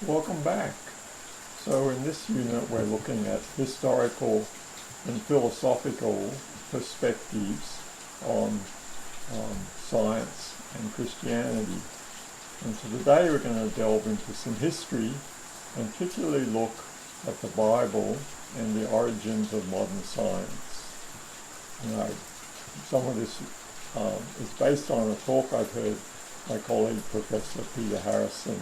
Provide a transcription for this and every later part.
Welcome back. So in this unit we're looking at historical and philosophical perspectives on science and Christianity. And so today we're going to delve into some history and particularly look at the Bible and the origins of modern science. Some of this is based on a talk I've heard my colleague Professor Peter Harrison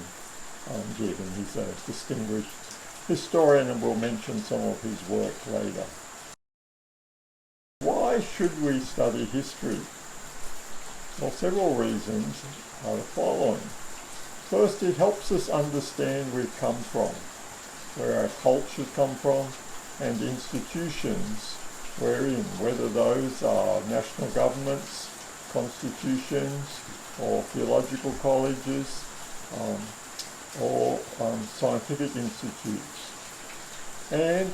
give, and he's a distinguished historian, and we'll mention some of his work later. Why should we study history? Well, several reasons are the following. First, it helps us understand where we've come from, where our cultures come from, and institutions we're in, whether those are national governments, constitutions, or theological colleges, or scientific institutes. And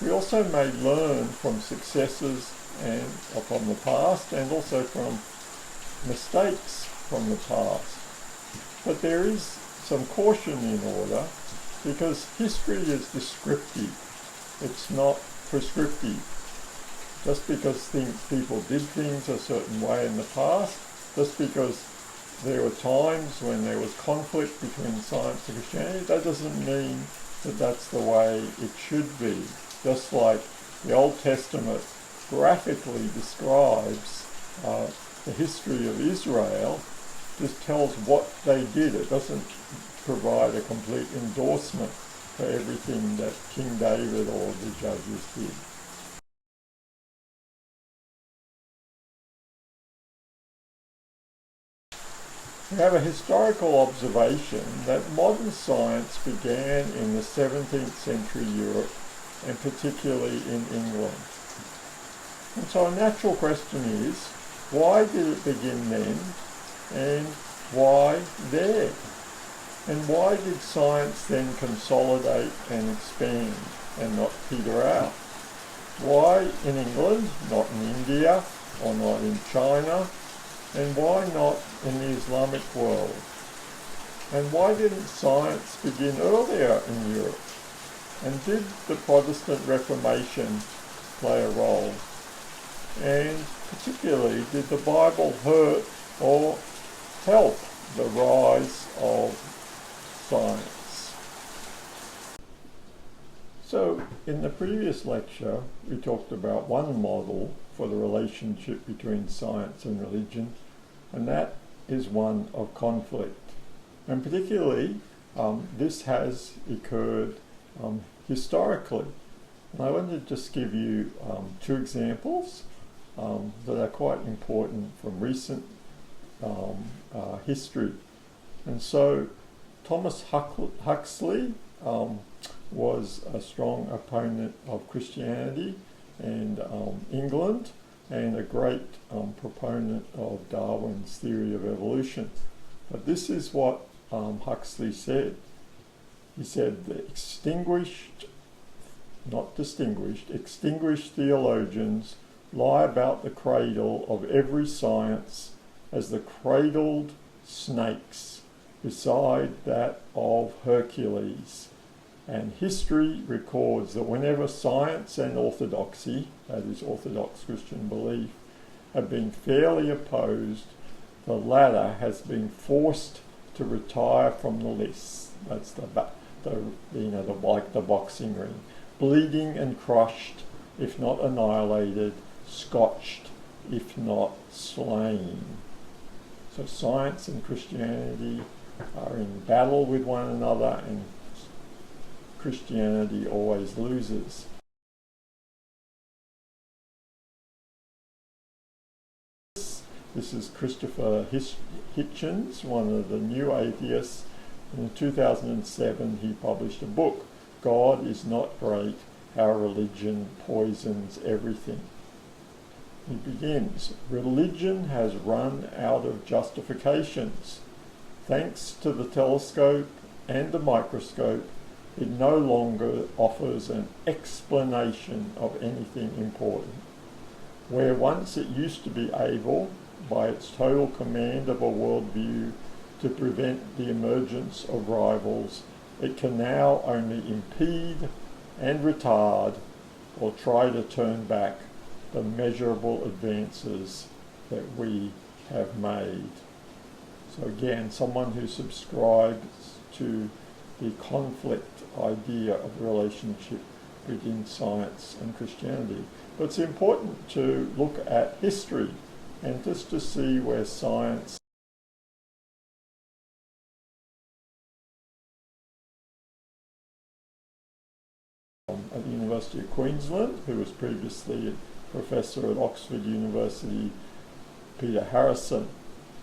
we also may learn from successes and from the past, and also from mistakes from the past. But there is some caution in order, because history is descriptive. It's not prescriptive. Just because people did things a certain way in the past, just because there were times when there was conflict between science and Christianity, that doesn't mean that that's the way it should be. Just like the Old Testament graphically describes the history of Israel, just tells what they did. It doesn't provide a complete endorsement for everything that King David or the judges did. We have a historical observation that modern science began in the 17th century Europe, and particularly in England. And so a natural question is, why did it begin then, and why there? And why did science then consolidate and expand and not peter out? Why in England, not in India, or not in China? And why not in the Islamic world? And why didn't science begin earlier in Europe? And did the Protestant Reformation play a role? And particularly, did the Bible hurt or help the rise of science? So, in the previous lecture, we talked about one model for the relationship between science and religion, and that is one of conflict. And particularly, this has occurred historically. And I want to just give you two examples that are quite important from recent history. And so, Thomas Huxley was a strong opponent of Christianity in England, and a great proponent of Darwin's theory of evolution. But this is what Huxley said. He said the extinguished theologians lie about the cradle of every science as the cradled snakes beside that of Hercules. And history records that whenever science and orthodoxy, that is Orthodox Christian belief, have been fairly opposed, the latter has been forced to retire from the lists. That's like the boxing ring, bleeding and crushed, if not annihilated, scotched, if not slain. So science and Christianity are in battle with one another, and Christianity always loses. This is Christopher Hitchens, one of the new atheists. In 2007, he published a book, God is Not Great, How Religion Poisons Everything. He begins, religion has run out of justifications. Thanks to the telescope and the microscope, it no longer offers an explanation of anything important. Where once it used to be able, by its total command of a worldview, to prevent the emergence of rivals, It can now only impede and retard or try to turn back the measurable advances that we have made. So again, someone who subscribes to the conflict idea of relationship between science and Christianity. But it's important to look at history and just to see where science at the University of Queensland, who was previously a professor at Oxford University, Peter Harrison,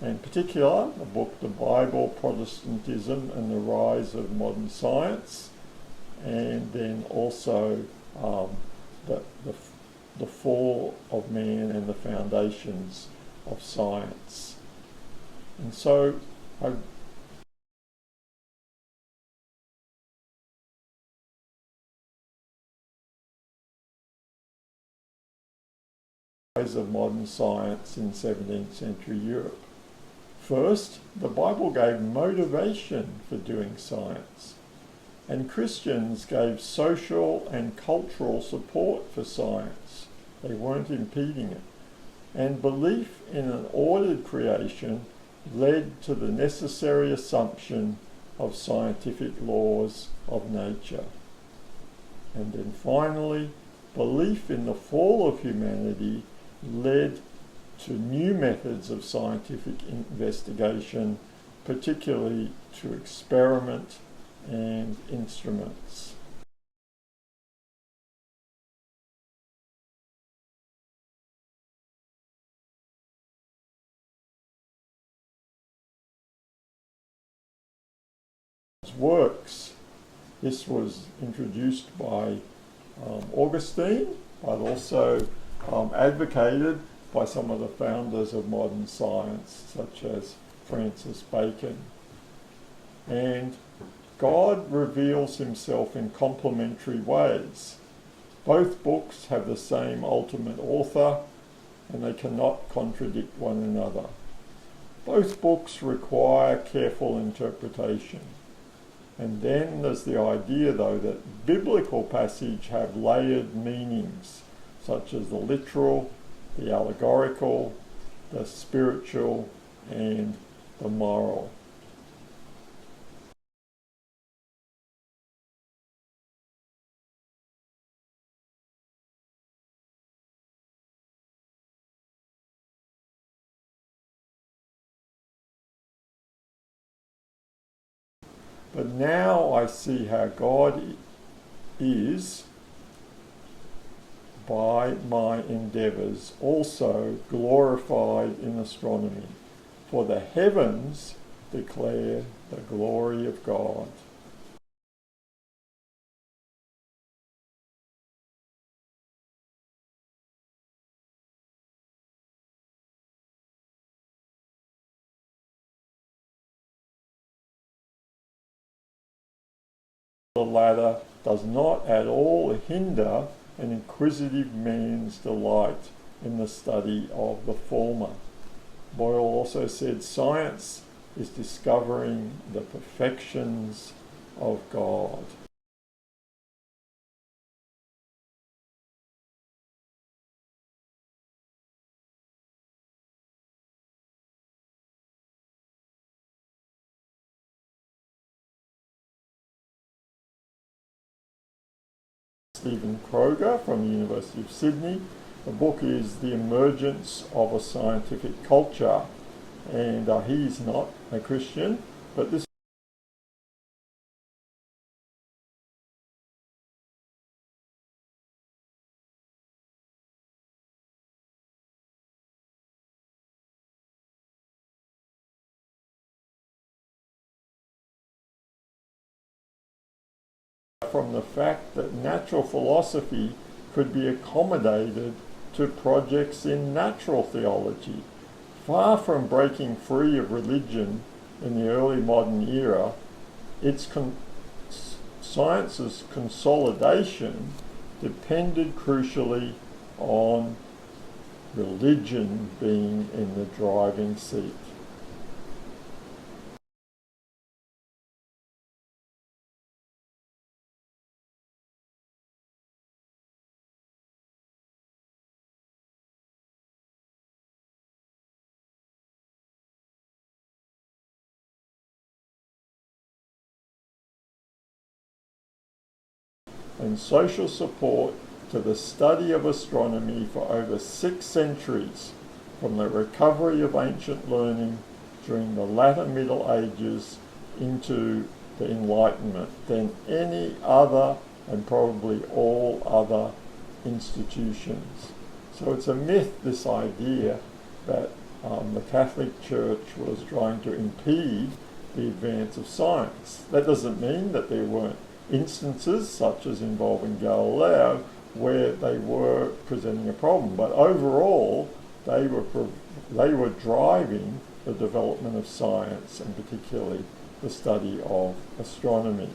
and in particular the book The Bible, Protestantism and the Rise of Modern Science, and then also the Fall of Man and the Foundations of Science. And so of modern science in 17th century Europe. First, the Bible gave motivation for doing science, and Christians gave social and cultural support for science. They weren't impeding it. And belief in an ordered creation led to the necessary assumption of scientific laws of nature. And then finally, belief in the fall of humanity led to new methods of scientific investigation, particularly to experiment and instruments. Works. This was introduced by Augustine, but also advocated by some of the founders of modern science, such as Francis Bacon. And God reveals himself in complementary ways. Both books have the same ultimate author, and they cannot contradict one another. Both books require careful interpretation. And then there's the idea, though, that biblical passages have layered meanings, such as the literal, the allegorical, the spiritual, and the moral. But now I see how God is, by my endeavours, also glorified in astronomy. For the heavens declare the glory of God. The latter does not at all hinder an inquisitive man's delight in the study of the former. Boyle also said science is discovering the perfections of God. Stephen Kroger from the University of Sydney. The book is The Emergence of a Scientific Culture, and he's not a Christian, but this from the fact that natural philosophy could be accommodated to projects in natural theology. Far from breaking free of religion in the early modern era, science's consolidation depended crucially on religion being in the driving seat. and social support to the study of astronomy for over 6 centuries, from the recovery of ancient learning during the latter Middle Ages into the Enlightenment, than any other and probably all other institutions. So it's a myth, this idea that the Catholic Church was trying to impede the advance of science. That doesn't mean that there weren't instances, such as involving Galileo, where they were presenting a problem, but overall they were driving the development of science, and particularly the study of astronomy.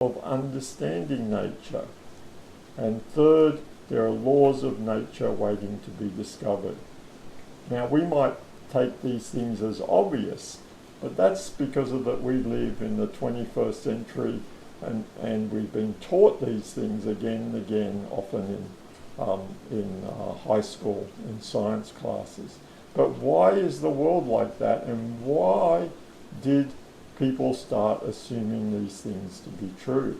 Of understanding nature. And third, there are laws of nature waiting to be discovered. Now, we might take these things as obvious, but that's because of that we live in the 21st century, and we've been taught these things again and again, often in high school, in science classes. But why is the world like that, and why did people start assuming these things to be true?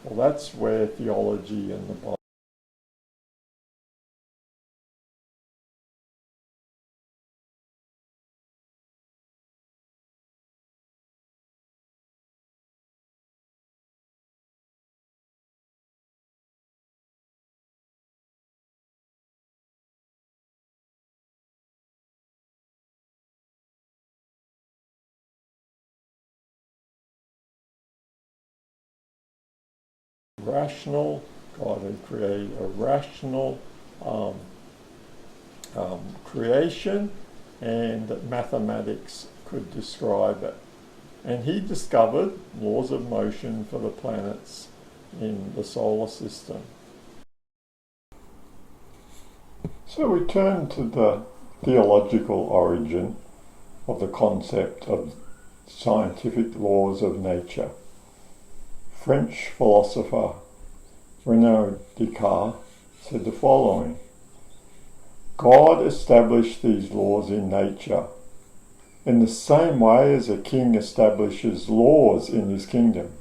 Well, that's where theology and the Bible rational. God had created a rational creation, and that mathematics could describe it. And he discovered laws of motion for the planets in the solar system. So we turn to the theological origin of the concept of scientific laws of nature. French philosopher René Descartes said the following: God established these laws in nature in the same way as a king establishes laws in his kingdom.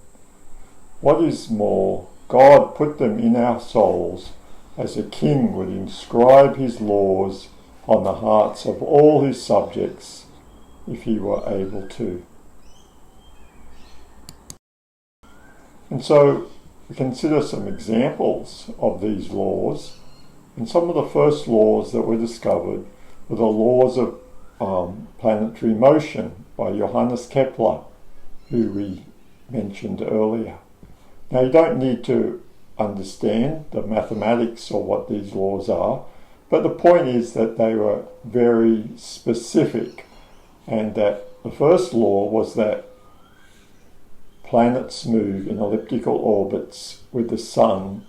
What is more, God put them in our souls as a king would inscribe his laws on the hearts of all his subjects if he were able to. And so we consider some examples of these laws. And some of the first laws that were discovered were the laws of planetary motion by Johannes Kepler, who we mentioned earlier. Now, you don't need to understand the mathematics or what these laws are, but the point is that they were very specific, and that the first law was that planets move in elliptical orbits with the sun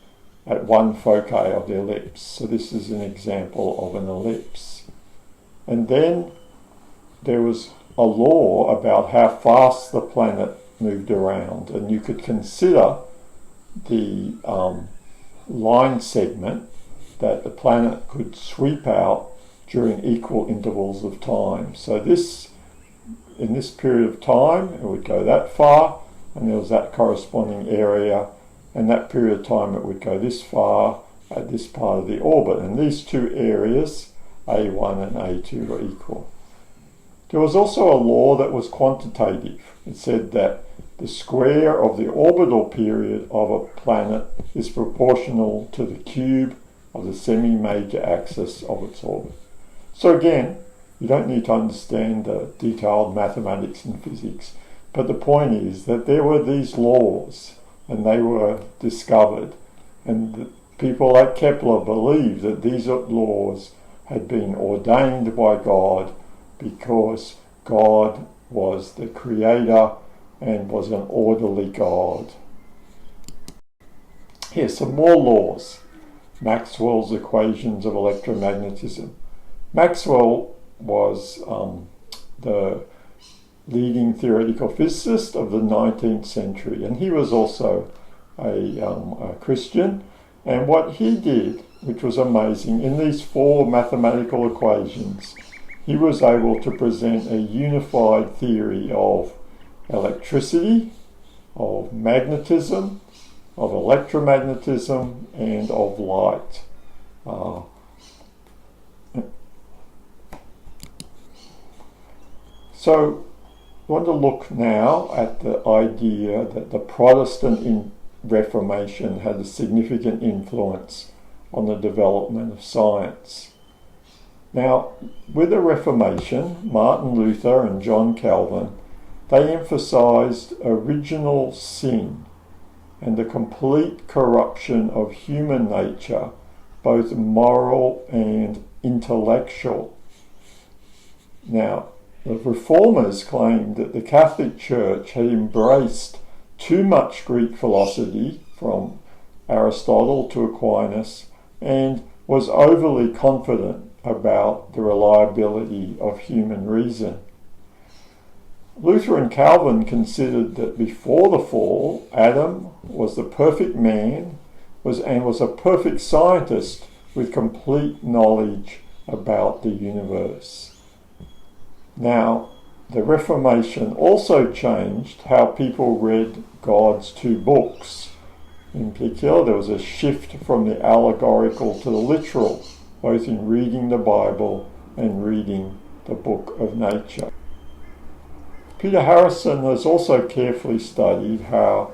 at one foci of the ellipse. So this is an example of an ellipse. And then there was a law about how fast the planet moved around, and you could consider the line segment that the planet could sweep out during equal intervals of time. So in this period of time, it would go that far, and there was that corresponding area, and that period of time it would go this far at this part of the orbit, and these two areas, A1 and A2, are equal. There was also a law that was quantitative. It said that the square of the orbital period of a planet is proportional to the cube of the semi-major axis of its orbit. So again, you don't need to understand the detailed mathematics and physics, but the point is that there were these laws, and they were discovered, and people like Kepler believed that these laws had been ordained by God because God was the creator and was an orderly God. Here's some more laws. Maxwell's equations of electromagnetism. Maxwell was the leading theoretical physicist of the 19th century, and he was also a Christian. And what he did, which was amazing, in these four mathematical equations, he was able to present a unified theory of electricity, of magnetism, of electromagnetism, and of light. So I want to look now at the idea that the Protestant Reformation had a significant influence on the development of science. Now, with the Reformation, Martin Luther and John Calvin, they emphasized original sin and the complete corruption of human nature, both moral and intellectual. Now, the Reformers claimed that the Catholic Church had embraced too much Greek philosophy, from Aristotle to Aquinas, and was overly confident about the reliability of human reason. Luther and Calvin considered that before the fall, Adam was the perfect man and was a perfect scientist with complete knowledge about the universe. Now, the Reformation also changed how people read God's two books. In particular, there was a shift from the allegorical to the literal, both in reading the Bible and reading the book of nature. Peter Harrison has also carefully studied how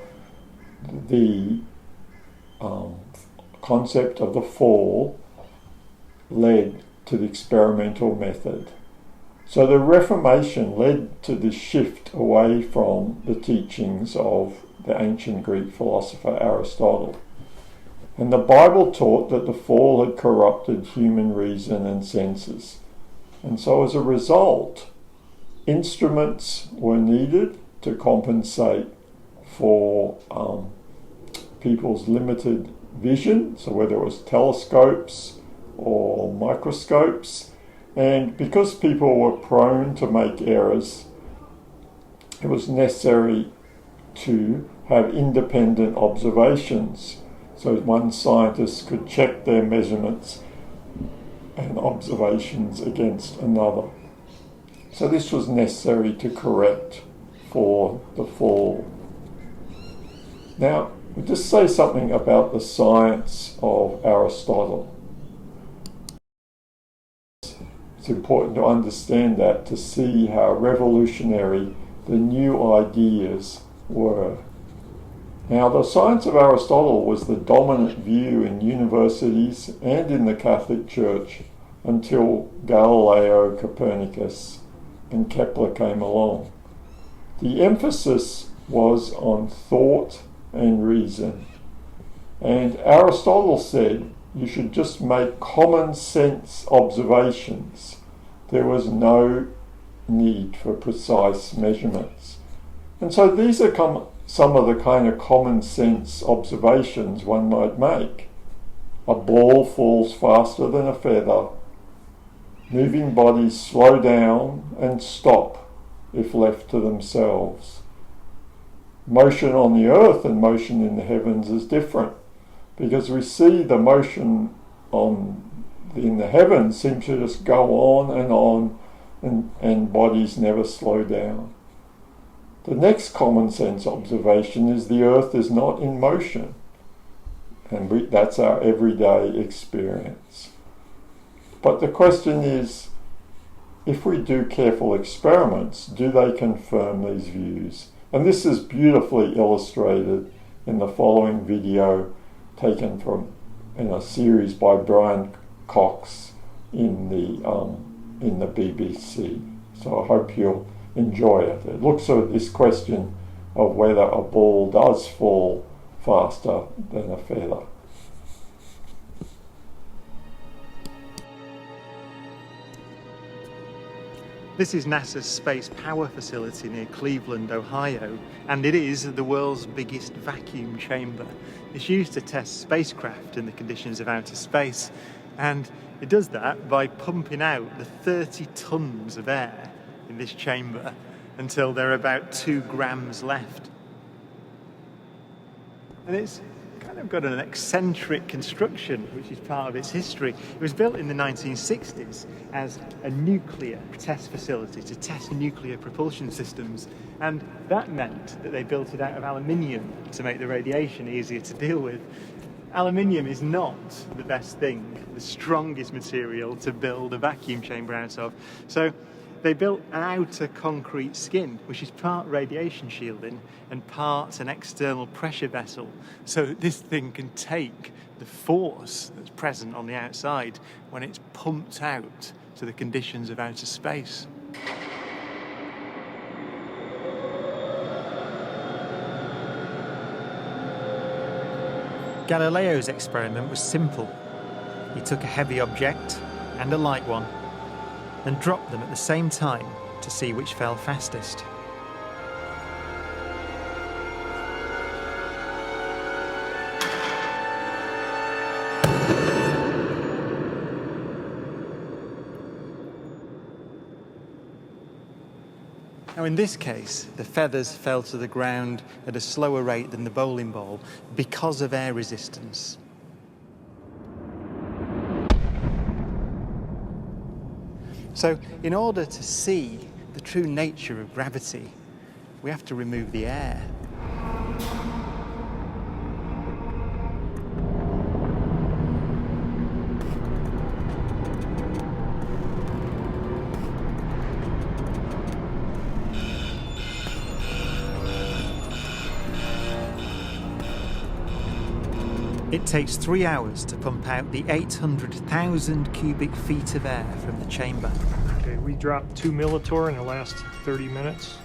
the concept of the fall led to the experimental method. So the Reformation led to this shift away from the teachings of the ancient Greek philosopher Aristotle. And the Bible taught that the fall had corrupted human reason and senses. And so as a result, instruments were needed to compensate for people's limited vision, so whether it was telescopes or microscopes. And because people were prone to make errors, it was necessary to have independent observations, so one scientist could check their measurements and observations against another. So this was necessary to correct for the fall. Now, we'll just say something about the science of Aristotle. It's important to understand that to see how revolutionary the new ideas were. Now, the science of Aristotle was the dominant view in universities and in the Catholic Church until Galileo, Copernicus, and Kepler came along. The emphasis was on thought and reason. And Aristotle said you should just make common sense observations. There was no need for precise measurements. And so these are some of the kind of common sense observations one might make. A ball falls faster than a feather. Moving bodies slow down and stop if left to themselves. Motion on the earth and motion in the heavens is different, because we see the motion in the heavens seem to just go on, and bodies never slow down. The next common sense observation is the earth is not in motion, and that's our everyday experience. But the question is, if we do careful experiments, do they confirm these views? And this is beautifully illustrated in the following video taken in a series by Brian Cox in the BBC. So I hope you'll enjoy it. It looks at this question of whether a ball does fall faster than a feather. This is NASA's Space Power Facility near Cleveland, Ohio, and it is the world's biggest vacuum chamber. It's used to test spacecraft in the conditions of outer space, and it does that by pumping out the 30 tons of air in this chamber until there are about 2 grams left. And it's kind of got an eccentric construction, which is part of its history. It was built in the 1960s as a nuclear test facility to test nuclear propulsion systems, and that meant that they built it out of aluminium to make the radiation easier to deal with. Aluminium is not the best thing, the strongest material to build a vacuum chamber out of. So they built an outer concrete skin, which is part radiation shielding and part an external pressure vessel, so that this thing can take the force that's present on the outside when it's pumped out to the conditions of outer space. Galileo's experiment was simple. He took a heavy object and a light one and dropped them at the same time to see which fell fastest. Now in this case, the feathers fell to the ground at a slower rate than the bowling ball because of air resistance. So, in order to see the true nature of gravity, we have to remove the air. It takes 3 hours to pump out the 800,000 cubic feet of air from the chamber. Okay, we dropped 2 Militor in the last 30 minutes.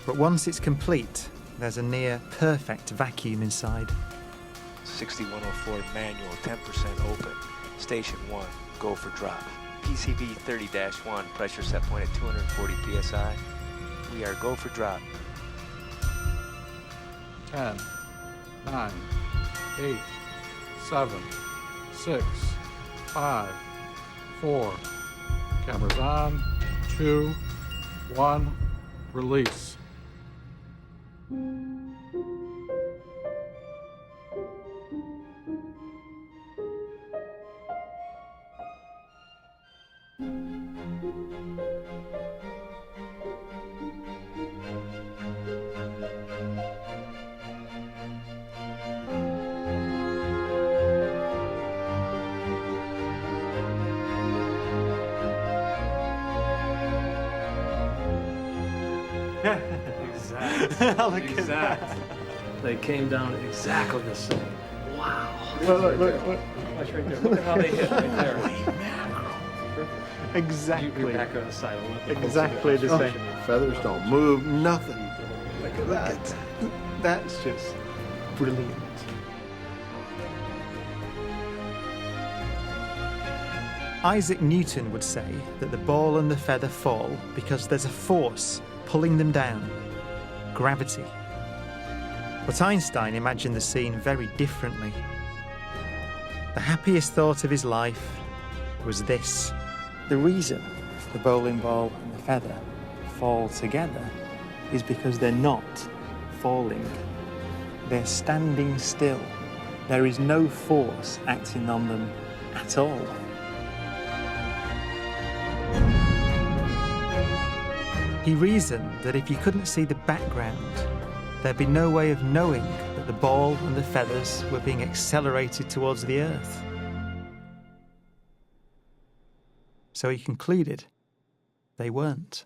But once it's complete, there's a near perfect vacuum inside. 6104 manual, 10% open. Station 1, go for drop. PCB 30-1, pressure set point at 240 psi. We are go for drop. 10, 9, 8, 7, 6, 5, 4. Cameras on. 2, 1. Release. Exactly. Exactly. They came down exactly the same. Wow. Look. Watch right there. Look at how they hit right there. Exactly. You're back on the side. Exactly the same. Feathers don't move, nothing. Look at that. That's just brilliant. Isaac Newton would say that the ball and the feather fall because there's a force pulling them down, gravity. But Einstein imagined the scene very differently. The happiest thought of his life was this. The reason the bowling ball and the feather fall together is because they're not falling. They're standing still. There is no force acting on them at all. He reasoned that if you couldn't see the background, there'd be no way of knowing that the ball and the feathers were being accelerated towards the Earth. So he concluded they weren't.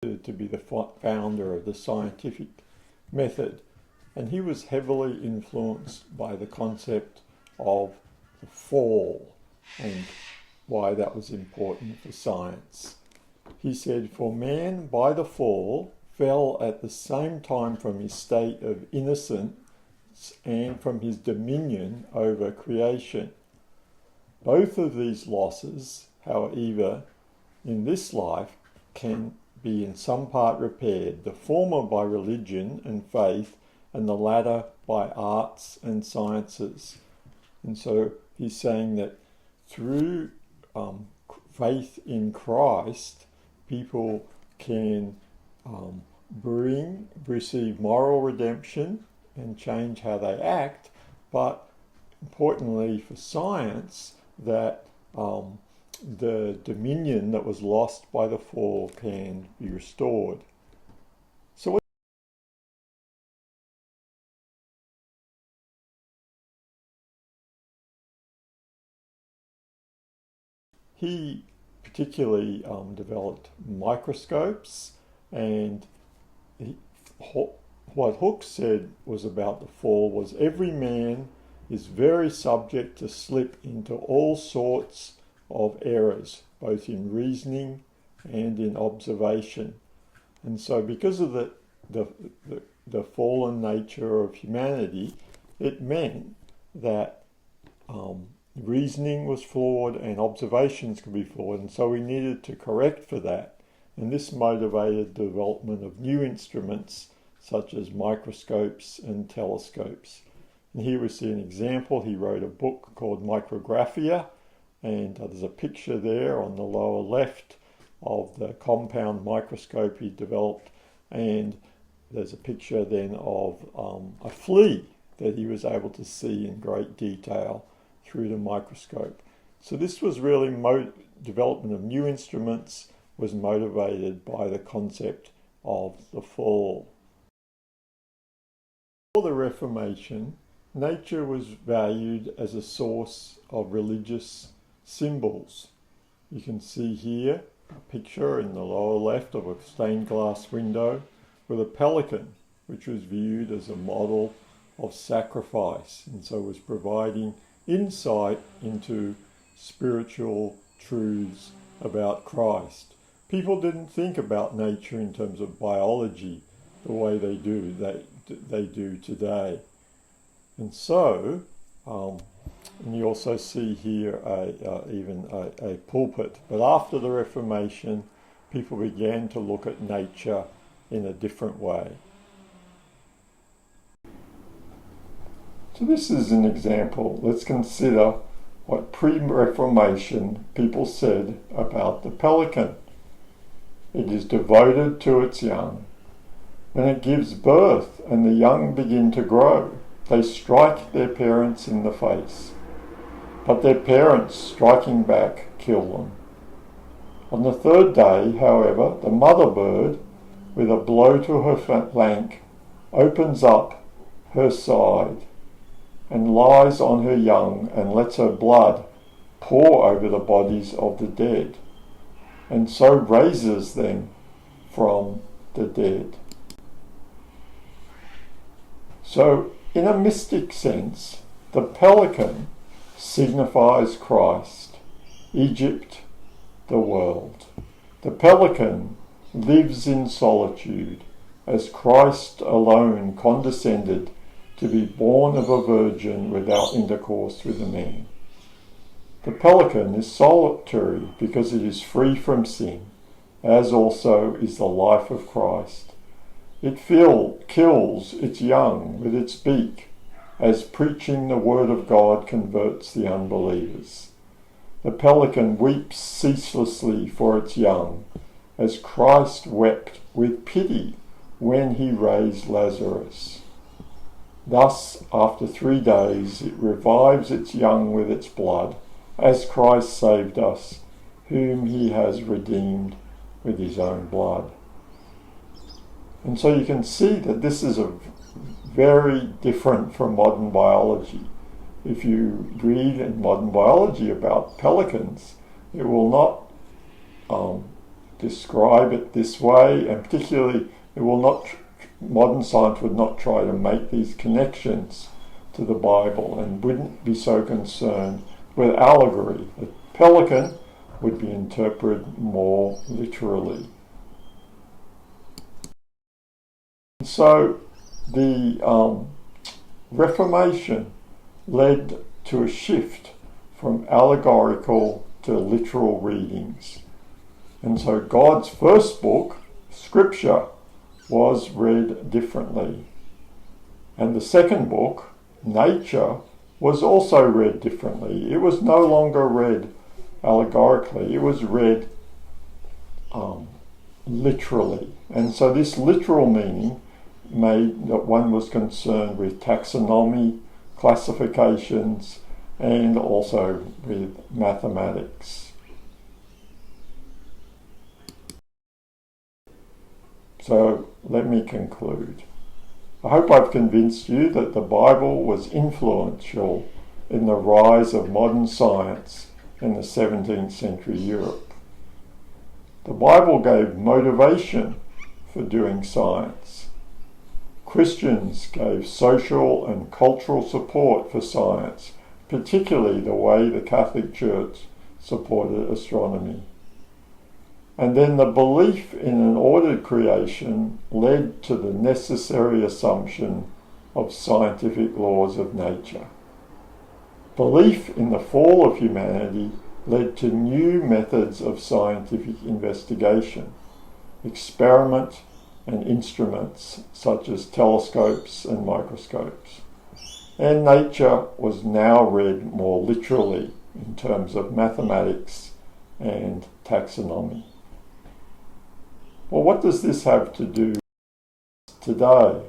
To be the founder of the scientific method, and he was heavily influenced by the concept of the fall and why that was important for science. He said, "For man by the fall fell at the same time from his state of innocence and from his dominion over creation. Both of these losses, however, in this life can be in some part repaired, the former by religion and faith, and the latter by arts and sciences. And so he's saying that through faith in Christ, people can receive moral redemption and change how they act, but importantly for science, that the dominion that was lost by the fall can be restored. So he particularly developed microscopes, and what Hooke said was about the fall was every man is very subject to slip into all sorts of errors, both in reasoning and in observation. And so because of the fallen nature of humanity, it meant that reasoning was flawed and observations could be flawed, and so we needed to correct for that. And this motivated the development of new instruments such as microscopes and telescopes. And here we see an example. He wrote a book called Micrographia, and there's a picture there on the lower left of the compound microscope he developed, and there's a picture then of a flea that he was able to see in great detail through the microscope. So this was really development of new instruments was motivated by the concept of the fall. Before the Reformation, nature was valued as a source of religious symbols. You can see here a picture in the lower left of a stained glass window with a pelican, which was viewed as a model of sacrifice, and so was providing insight into spiritual truths about Christ. People didn't think about nature in terms of biology the way they do today. And so, and you also see here even a pulpit. But after the Reformation, people began to look at nature in a different way. So this is an example. Let's consider what pre-Reformation people said about the pelican. It is devoted to its young. When it gives birth and the young begin to grow, they strike their parents in the face. But their parents, striking back, kill them. On the third day, however, the mother bird, with a blow to her flank, opens up her side and lies on her young and lets her blood pour over the bodies of the dead, and so raises them from the dead. So, in a mystic sense, the pelican signifies Christ, Egypt, the world. The pelican lives in solitude, as Christ alone condescended to be born of a virgin without intercourse with a man. The pelican is solitary because it is free from sin, as also is the life of Christ. It kills its young with its beak, as preaching the word of God converts the unbelievers. The pelican weeps ceaselessly for its young, as Christ wept with pity when he raised Lazarus. Thus, after 3 days, it revives its young with its blood, as Christ saved us, whom he has redeemed with his own blood. And so you can see that this is a very different from modern biology. If you read in modern biology about pelicans, it will not describe it this way, and particularly it will not. Modern science would not try to make these connections to the Bible and wouldn't be so concerned with allegory. The pelican would be interpreted more literally. So the Reformation led to a shift from allegorical to literal readings. And so God's first book, Scripture, was read differently. And the second book, Nature, was also read differently. It was no longer read allegorically, it was read literally. And so this literal meaning made that one was concerned with taxonomy, classifications, and also with mathematics. So let me conclude. I hope I've convinced you that the Bible was influential in the rise of modern science in the 17th century Europe. The Bible gave motivation for doing science. Christians gave social and cultural support for science, particularly the way the Catholic Church supported astronomy. And then the belief in an ordered creation led to the necessary assumption of scientific laws of nature. Belief in the fall of humanity led to new methods of scientific investigation, experiment and instruments such as telescopes and microscopes. And nature was now read more literally in terms of mathematics and taxonomy. Well, what does this have to do today?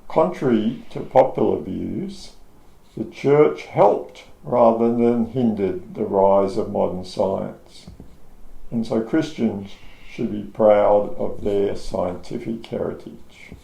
Contrary to popular views, the Church helped rather than hindered the rise of modern science. And so Christians should be proud of their scientific heritage.